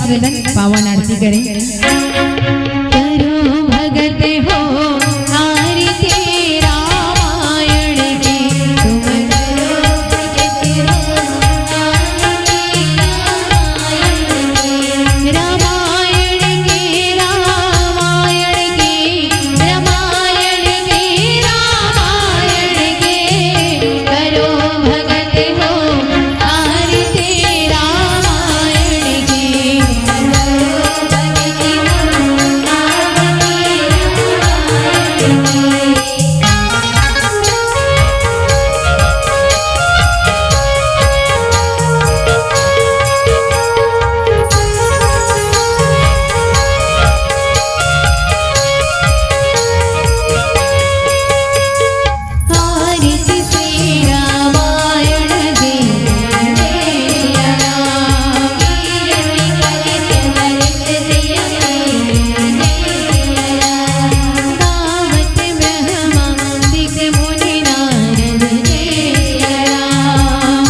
सदन पावन आरती करें। करो भगत हो आरती रामायण की, तुम करो भगत हो आरती रामायण की, रामायण की, रामायण की, रामायण की, करो भगत हो आरती रामायण की, करो भगत हो आरती श्री रामायण जी, जय राम दावत ब्रह्मा दिग मुनि नारद, जय राम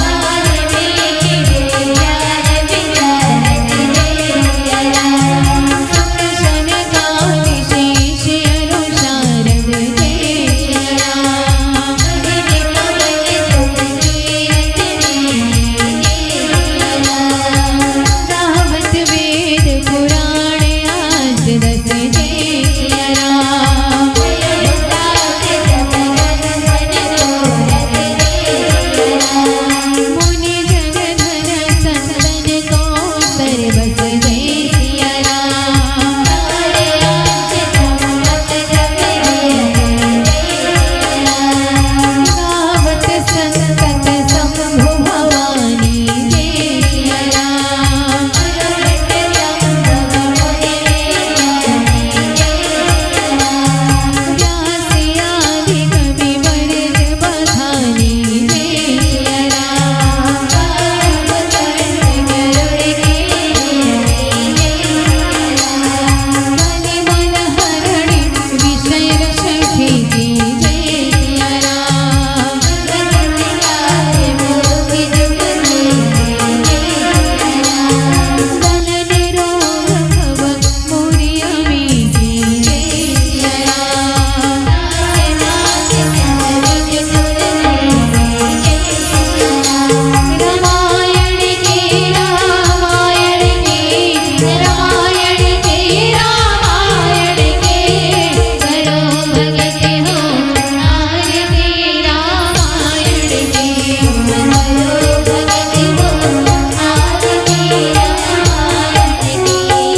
सुदर्शन काली शेष अनुशारद, जय राम दावत वेद पुराण आज दस, जय राम मुनि जन धन संतन को सर्वस, जय राम गावत संतत शंभु भवानी, जय राम व्यास आदि कवि वर्ग बखानी, जय राम मनि मन हरणि विषय रसखी की, जय राम सन निरोग भव मोरि अमी की, जय राम रामायण की, रामायण की, रामायण की, रामायण की, करो भगत हो आरती रामायण की, करो भगत हो आरती रामायण की।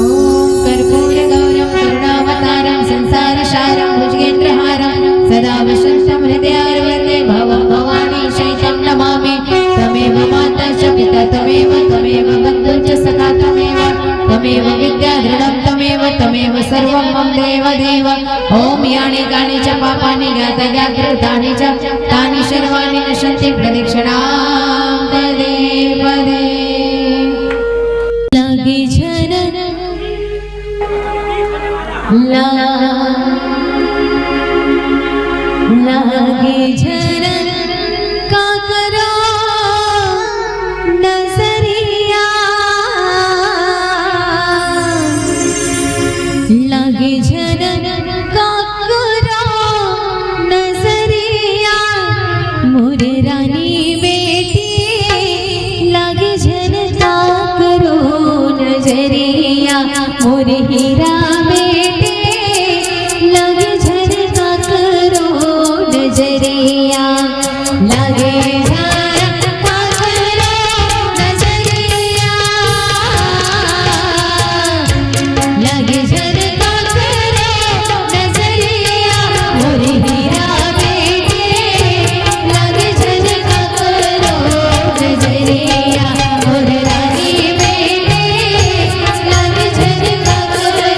ओम कर्पूर गौरम करुणावतारम संसारसारम भुजगेन्द्रहारम सदा वसन्तं हृदयारविन्दे भवं भवानी शैतं नमामि। त्वमेव माता च पिता त्वमेव, त्वमेव बन्धुः च सखा त्वमेव, त्वमेव विद्या दृढं त्वमेव, त्वमेव सर्वं मम देव देव। ॐ यानि कानि च पापानि ज्ञातज्ञातकृतानि च तानि सर्वाणि नश्यन्ति प्रदक्षिणां पदे पदे। लागे झरन लागे झरन का करो नजरिया, लागे झरन का करो नजरिया, मोरे रानी बेटी लागे झरन का करो नजरिया, मोरे हीरा बेटे लागे झरन का करो नजरिया, लागे झरन का करो नजरिया, लागे झरन का करो नजरिया, मोरे हीरा बेटे लागे झरन का करो नजरिया, मोरे रानी बेटे लागे झरन का करो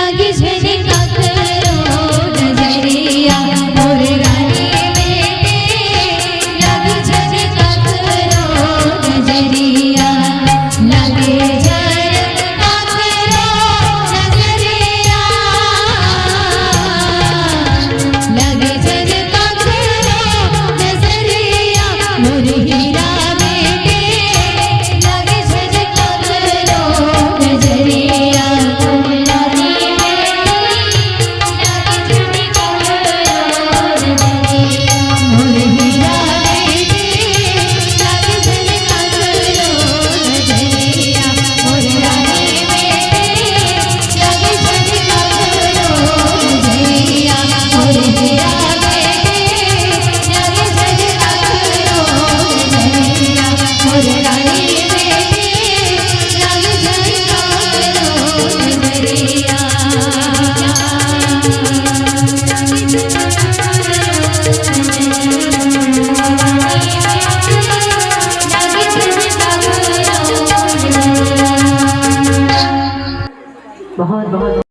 लागी झटका करो नजरिया मोर रानी बेटे लागी झटका करो नजरिया लागे झटका करो नजरिया लागे झटका करो नजरिया मोर हीरा बेटे लागे झटका करो नजरिया बहुत बहुत